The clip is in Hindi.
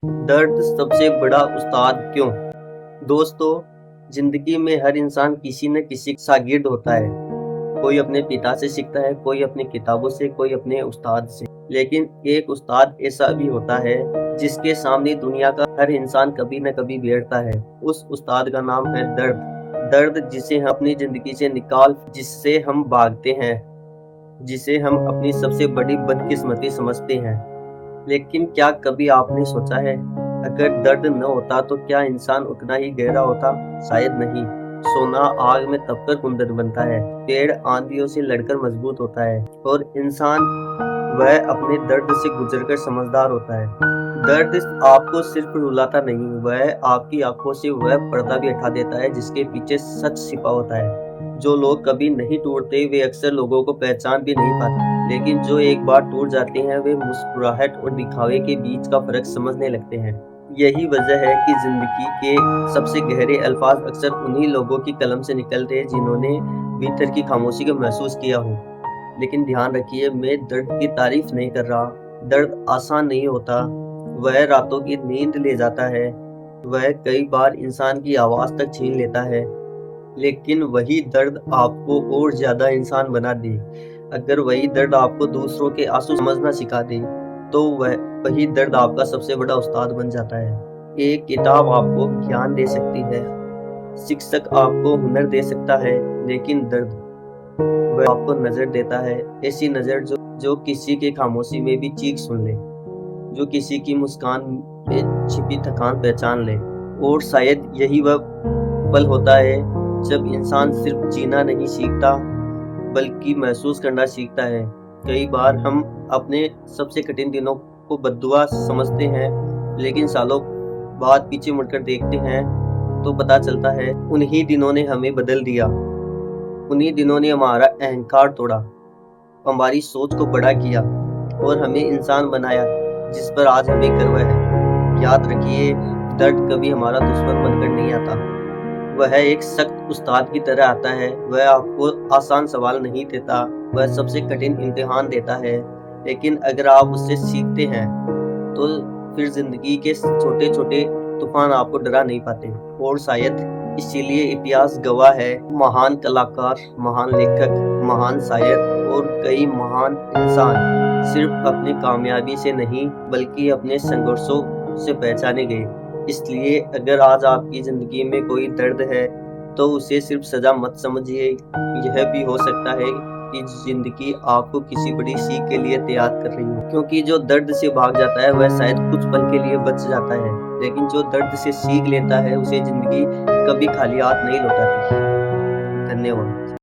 दर्द सबसे बड़ा उस्ताद क्यों? दोस्तों, जिंदगी में हर इंसान किसी न किसी शागिर्द होता है। कोई अपने पिता से सीखता है, कोई अपनी किताबों से, कोई अपने उस्ताद से। लेकिन एक उस्ताद ऐसा भी होता है जिसके सामने दुनिया का हर इंसान कभी न कभी बैठता है। उस उस्ताद का नाम है दर्द। दर्द जिसे हम अपनी जिंदगी से निकाल, जिससे हम भागते हैं, जिसे हम अपनी सबसे बड़ी बदकिस्मती समझते हैं। लेकिन क्या कभी आपने सोचा है, अगर दर्द न होता तो क्या इंसान उतना ही गहरा होता? शायद नहीं। सोना आग में तपकर कुंदन बनता है, पेड़ आंधियों से लड़कर मजबूत होता है, और इंसान वह अपने दर्द से गुजरकर समझदार होता है। दर्द आपको सिर्फ रुलाता नहीं, वह आपकी आंखों से वह पर्दा भी हटा देता है जिसके पीछे सच छिपा होता है। जो लोग कभी नहीं टूटते वे अक्सर लोगों को पहचान भी नहीं पाते, लेकिन जो एक बार टूट जाते हैं वे मुस्कुराहट और दिखावे के बीच का फर्क समझने लगते हैं। यही वजह है कि जिंदगी के सबसे गहरे अल्फाज अक्सर उन्हीं लोगों की कलम से निकलते हैं जिन्होंने भीतर की खामोशी को महसूस किया हो। लेकिन ध्यान रखिए, मैं दर्द की तारीफ नहीं कर रहा। दर्द आसान नहीं होता, वह रातों की नींद ले जाता है, वह कई बार इंसान की आवाज तक छीन लेता है। लेकिन वही दर्द आपको और ज्यादा इंसान बना दे। अगर वही दर्द आपको दूसरों के आंसू समझना सिखा दे, तो वही दर्द आपका सबसे बड़ा उस्ताद बन जाता है। एक किताब आपको ज्ञान दे सकती है, शिक्षक आपको हुनर दे सकता है, लेकिन दर्द वह आपको नजर देता है। ऐसी नजर जो किसी के खामोशी में भी चीख सुन ले, जो किसी की मुस्कान में छिपी थकान पहचान ले। और शायद यही वह पल होता है जब इंसान सिर्फ जीना नहीं सीखता, बल्कि महसूस करना सीखता है। कई बार हम अपने सबसे कठिन दिनों को बद्दुआ समझते हैं, लेकिन सालों बाद पीछे मुड़कर देखते हैं तो पता चलता है उन्हीं दिनों ने हमें बदल दिया। उन्हीं दिनों ने हमारा अहंकार तोड़ा, हमारी सोच को बड़ा किया, और हमें इंसान बनाया जिस पर आज हमें गर्व है। याद रखिए, दर्द कभी हमारा दुश्मन बनकर नहीं आता, वह एक सख्त उस्ताद की तरह आता है। वह आपको आसान सवाल नहीं देता, वह सबसे कठिन इम्तिहान देता है। लेकिन अगर आप उससे सीखते हैं तो फिर जिंदगी के छोटे छोटे तूफान आपको डरा नहीं पाते। और शायद इसीलिए इतिहास गवाह है, महान कलाकार, महान लेखक, महान शायर और कई महान इंसान सिर्फ अपनी कामयाबी से नहीं बल्कि अपने संघर्षों से पहचाने गए। इसलिए अगर आज आपकी जिंदगी में कोई दर्द है तो उसे सिर्फ सजा मत समझिए। यह भी हो सकता है कि जिंदगी आपको किसी बड़ी सीख के लिए तैयार कर रही हो, क्योंकि जो दर्द से भाग जाता है वह शायद कुछ पल के लिए बच जाता है, लेकिन जो दर्द से सीख लेता है उसे जिंदगी कभी खाली हाथ नहीं लौटाती। धन्यवाद।